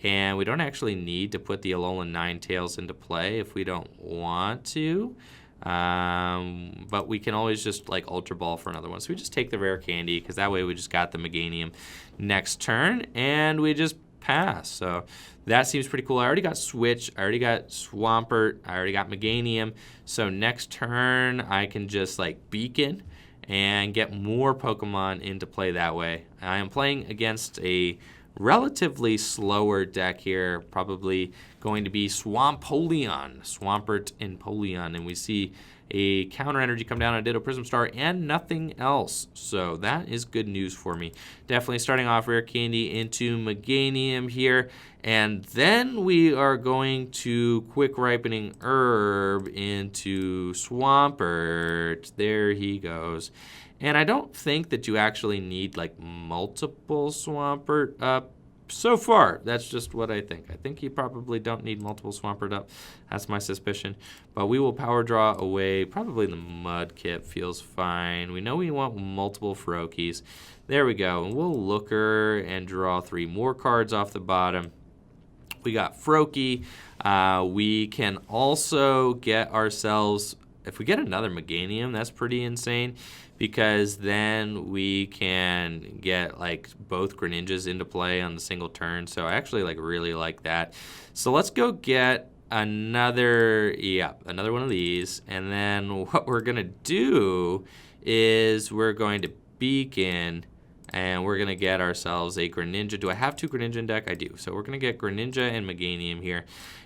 S1: and we don't actually need to put the Alolan Ninetales into play if we don't want to. But we can always just like Ultra Ball for another one. So we just take the Rare Candy because that way we just got the Meganium next turn, and we just pass. So that seems pretty cool. I already got Switch, I already got Swampert, I already got Meganium. So next turn I can just like Beacon and get more Pokemon into play that way. I am playing against a relatively slower deck here, probably going to be Swampert and Polion, and we see a counter energy come down on Ditto Prism Star and nothing else. So that is good news for me. Definitely starting off Rare Candy into Meganium here. And then we are going to Quick Ripening Herb into Swampert. There he goes. And I don't think that you actually need like multiple Swampert up. So far, that's just what I think. I think you probably don't need multiple Swampert up. That's my suspicion. But we will power draw away. Probably the Mudkip feels fine. We know we want multiple Froakies. There we go. And we'll Looker and draw 3 more cards off the bottom. We got Froakie. We can also get ourselves, if we get another Meganium, that's pretty insane, because then we can get like both Greninjas into play on the single turn. So I actually really like that. So let's go get another one of these. And then what we're gonna do is we're going to Beacon, and we're going to get ourselves a Greninja. Do I have 2 Greninja in deck? I do. So we're going to get Greninja and Meganium here.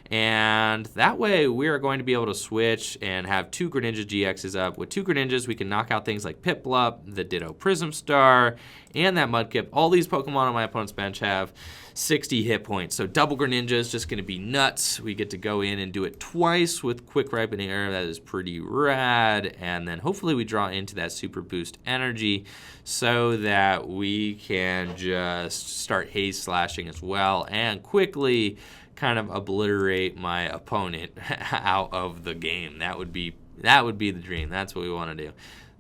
S1: And that way we are going to be able to switch and have 2 Greninja-GXs up. With 2 Greninjas, we can knock out things like Piplup, the Ditto Prism Star, and that Mudkip. All these Pokemon on my opponent's bench have 60 hit points. So double Greninja is just going to be nuts. We get to go in and do it twice with Quick Ripening Herb. That is pretty rad. And then hopefully we draw into that Super Boost energy so that we can just start Haze Slashing as well and quickly kind of obliterate my opponent out of the game. That would be the dream. That's what we want to do.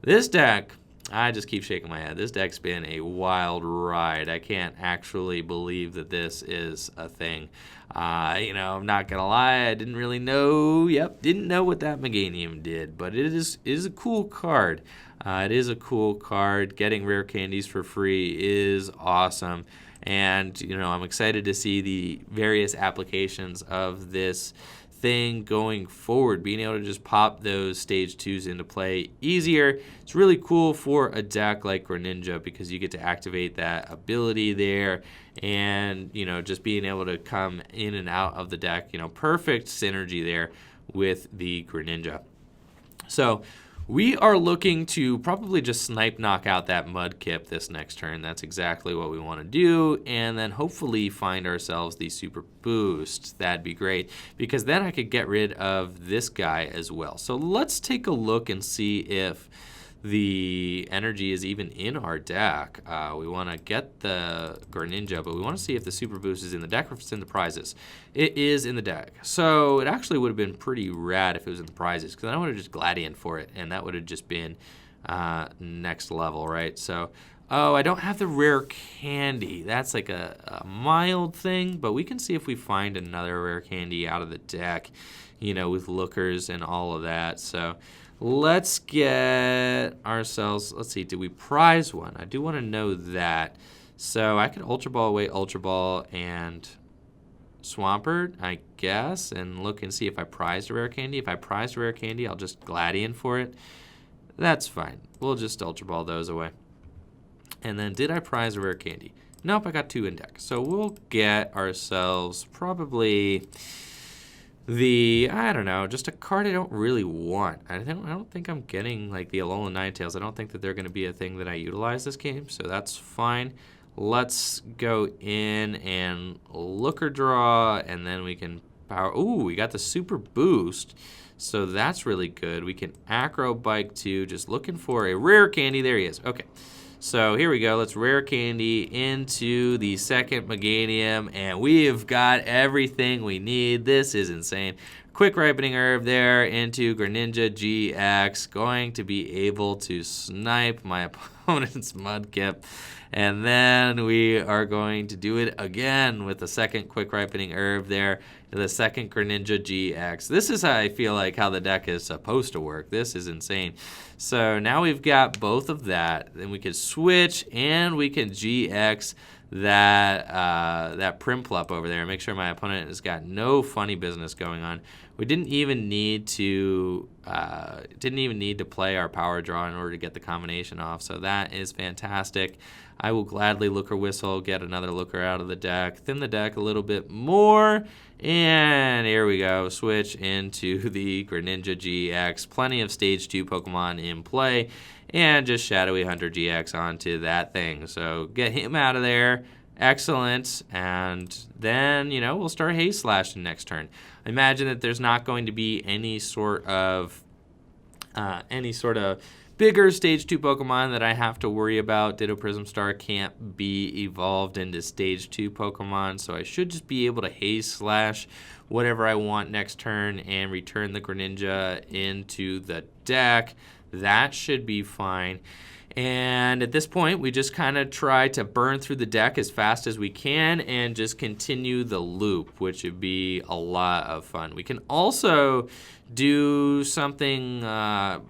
S1: This deck, I just keep shaking my head. This deck's been a wild ride. I can't actually believe that this is a thing. I'm not gonna lie, I didn't really know. Didn't know what that Meganium did, but it is a cool card. It is a cool card. Getting rare candies for free is awesome. And, I'm excited to see the various applications of this thing going forward, being able to just pop those stage 2s into play easier. It's really cool for a deck like Greninja because you get to activate that ability there and, just being able to come in and out of the deck, perfect synergy there with the Greninja. So we are looking to probably just snipe knock out that Mudkip this next turn. That's exactly what we want to do. And then hopefully find ourselves the Super Boost. That'd be great because then I could get rid of this guy as well. So let's take a look and see if the energy is even in our deck. We want to get the Greninja, but we want to see if the Super Boost is in the deck or if it's in the prizes. It is in the deck. So it actually would have been pretty rad if it was in the prizes because I would have just Gladion for it, and that would have just been next level, right? So, I don't have the Rare Candy. That's like a mild thing, but we can see if we find another Rare Candy out of the deck, with Lookers and all of that. So let's get ourselves, let's see, did we prize one? I do want to know that. So I could Ultra Ball away Ultra Ball and Swampert, I guess, and look and see if I prized a Rare Candy. If I prized a Rare Candy, I'll just Gladion for it. That's fine. We'll just Ultra Ball those away. And then did I prize a Rare Candy? Nope, I got 2 in deck. So we'll get ourselves probably I don't know, just a card I don't really want. I don't think I'm getting like the Alolan Ninetales. I don't think that they're going to be a thing that I utilize this game, so that's fine. Let's go in and Looker draw, and then we can power. Ooh, we got the Super Boost, so that's really good. We can Acro Bike too, just looking for a Rare Candy. There he is. Okay. So here we go. Let's Rare Candy into the second Meganium, and we've got everything we need. This is insane. Quick Ripening Herb there into Greninja-GX. Going to be able to snipe my opponent's Mudkip. And then we are going to do it again with the second Quick Ripening Herb there, the second Greninja-GX. This is how I feel like how the deck is supposed to work. This is insane. So now we've got both of that. Then we can switch and we can GX that Primplup over there. Make sure my opponent has got no funny business going on. We didn't even need to play our power draw in order to get the combination off, so that is fantastic. I will gladly Looker Whistle, get another Looker out of the deck, thin the deck a little bit more, and here we go. Switch into the Greninja-GX. Plenty of Stage 2 Pokemon in play, and just Shadowy Hunter GX onto that thing. So get him out of there. Excellent. And then, we'll start Haze Slashing next turn. Imagine that there's not going to be any sort of bigger Stage 2 Pokemon that I have to worry about. Ditto Prism Star can't be evolved into Stage 2 Pokemon, so I should just be able to Haze Slash whatever I want next turn and return the Greninja into the deck. That should be fine. And at this point, we just kind of try to burn through the deck as fast as we can and just continue the loop, which would be a lot of fun. We can also do something,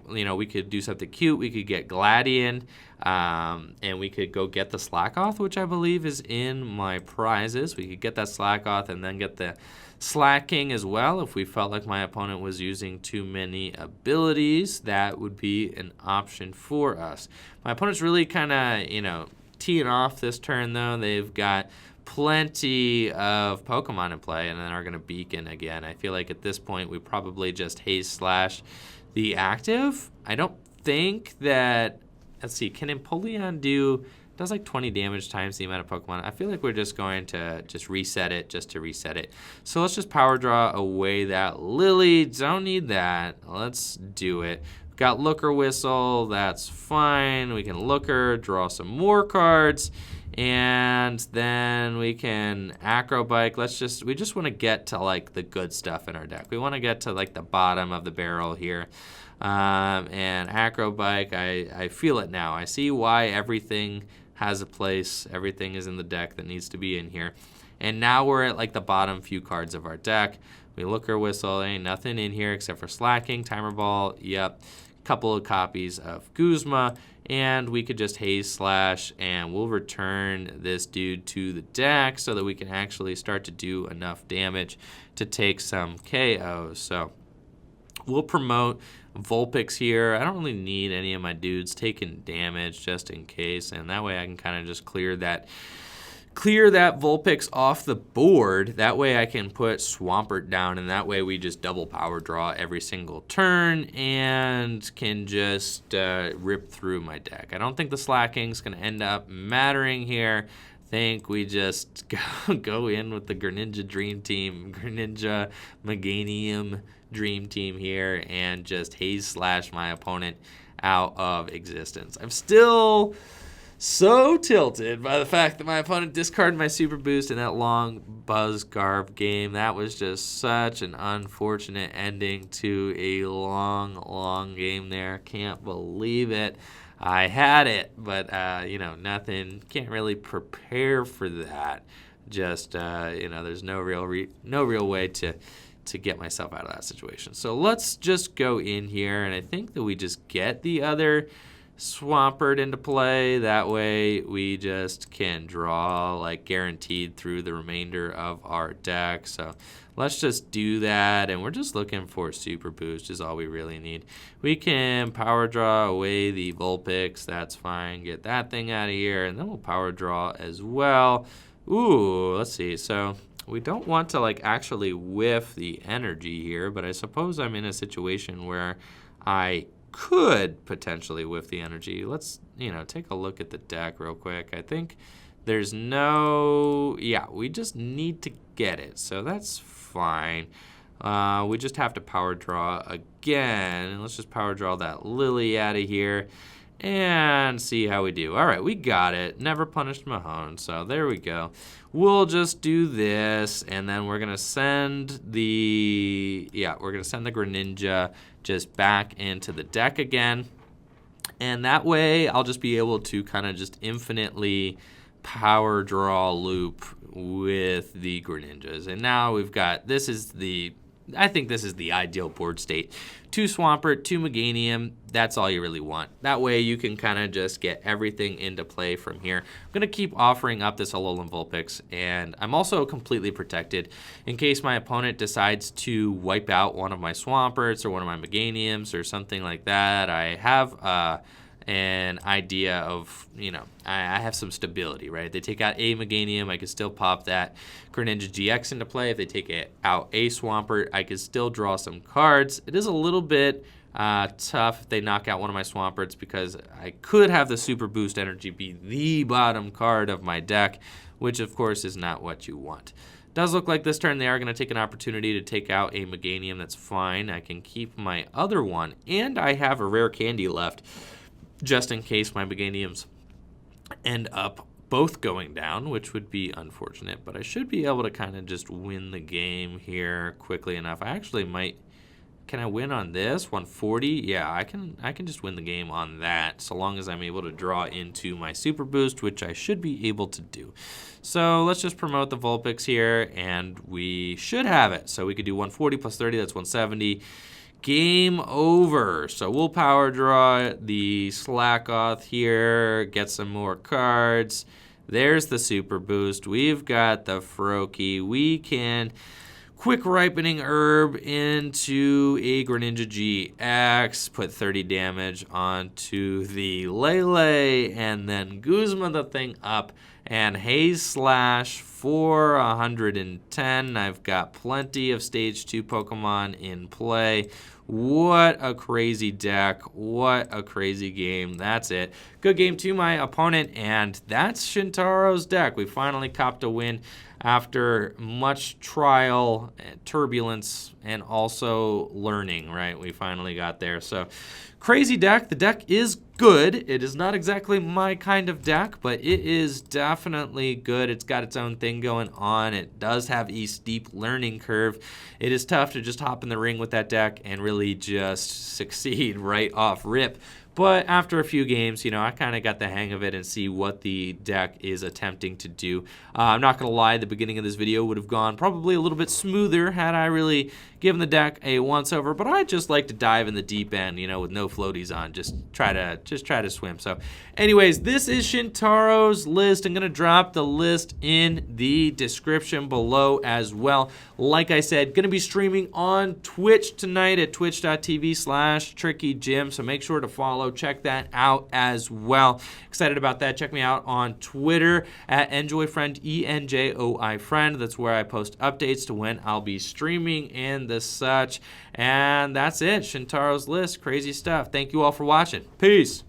S1: we could do something cute. We could get Gladion, and we could go get the Slakoth, which I believe is in my prizes. We could get that Slakoth and then get the Slaking as well. If we felt like my opponent was using too many abilities, that would be an option for us. My opponent's really kind of, teeing off this turn, though. They've got plenty of Pokemon in play and then are going to Beacon again. I feel like at this point we probably just Haze Slash the active. I don't think that, let's see, can Empoleon does like 20 damage times the amount of Pokemon. I feel like we're just going to just reset it just to reset it. So let's just power draw away that Lillie. Don't need that. Let's do it. We've got Looker Whistle. That's fine. We can Looker, draw some more cards, and then we can Acro Bike. We just want to get to like the good stuff in our deck. We want to get to like the bottom of the barrel here. And Acro Bike, I feel it now. I see why everything has a place. Everything is in the deck that needs to be in here. And now we're at like the bottom few cards of our deck. We Looker Whistle, ain't nothing in here except for Slaking, Timer Ball, yep. Couple of copies of Guzma, and we could just Haze Slash, and we'll return this dude to the deck so that we can actually start to do enough damage to take some KOs. So we'll promote Vulpix here. I don't really need any of my dudes taking damage just in case, and that way I can kind of just clear that Vulpix off the board. That way I can put Swampert down, and that way we just double power draw every single turn and can just rip through my deck. I don't think the Slaking's going to end up mattering here. I think we just go in with the Greninja Dream Team, Greninja Meganium Dream Team here, and just Haze Slash my opponent out of existence. I'm still so tilted by the fact that my opponent discarded my Super Boost in that long Buzzgarb game. That was just such an unfortunate ending to a long game there. Can't believe it. I had it, but, nothing. Can't really prepare for that. Just, there's no real way to get myself out of that situation. So let's just go in here, and I think that we just get the other Swampert into play. That way we just can draw like guaranteed through the remainder of our deck. So let's just do that, and we're just looking for Super Boost is all we really need. We can power draw away the Vulpix. That's fine. Get that thing out of here, and then we'll power draw as well. Ooh, let's see. So we don't want to like actually whiff the energy here, but I suppose I'm in a situation where I could potentially whiff the energy. Let's, take a look at the deck real quick. I think there's we just need to get it, so that's fine. We just have to power draw again, and let's just power draw that Lillie out of here and see how we do. All right, we got it. Never punished Mahone, so there we go. We'll just do this, and then we're gonna send the Greninja just back into the deck again, and that way I'll just be able to kind of just infinitely power draw loop with the Greninjas. And now we've got, this is the I think this is the ideal board state. 2 Swampert, 2 Meganium, that's all you really want. That way you can kind of just get everything into play from here. I'm going to keep offering up this Alolan Vulpix, and I'm also completely protected in case my opponent decides to wipe out one of my Swamperts or one of my Meganiums or something like that. I have an idea of, I have some stability, right? They take out a Meganium, I could still pop that Greninja-GX into play. If they take out a Swampert, I could still draw some cards. It is a little bit tough if they knock out one of my Swamperts because I could have the Super Boost Energy be the bottom card of my deck, which of course is not what you want. Does look like this turn they are going to take an opportunity to take out a Meganium. That's fine. I can keep my other one, and I have a Rare Candy left, just in case my Meganiums end up both going down, which would be unfortunate, but I should be able to kind of just win the game here quickly enough. I actually might. Can I win on this 140? Yeah, I can just win the game on that, so long as I'm able to draw into my Super Boost, which I should be able to do. So let's just promote the Vulpix here, and we should have it. So we could do 140 plus 30, that's 170. Game over. So we'll power draw the Slakoth here, get some more cards. There's the Super Boost. We've got the Froakie. We can quick ripening herb into a Greninja-GX, put 30 damage onto the Lillie, and then Guzma the thing up, and Haze Slash for 110. I've got plenty of Stage 2 Pokemon in play. What a crazy deck. What a crazy game. That's it. Good game to my opponent, and that's Shintaro's deck. We finally copped a win after much trial and turbulence and also learning, right? We finally got there. So crazy deck. The deck is good. It is not exactly my kind of deck, but it is definitely good. It's got its own thing going on. It does have a steep learning curve. It is tough to just hop in the ring with that deck and really just succeed right off rip. But after a few games, I kind of got the hang of it and see what the deck is attempting to do. I'm not going to lie, the beginning of this video would have gone probably a little bit smoother had I really given the deck a once-over, but I just like to dive in the deep end, with no floaties on, just try to swim. So anyways, this is Shintaro's list. I'm going to drop the list in the description below as well. Like I said, going to be streaming on Twitch tonight at twitch.tv/TrickyJim, so make sure to follow. Check that out as well. Excited about that. Check me out on Twitter at enjoyfriend, ENJOI friend. That's where I post updates to when I'll be streaming and the such. And that's it. Shintaro's list. Crazy stuff. Thank you all for watching. Peace.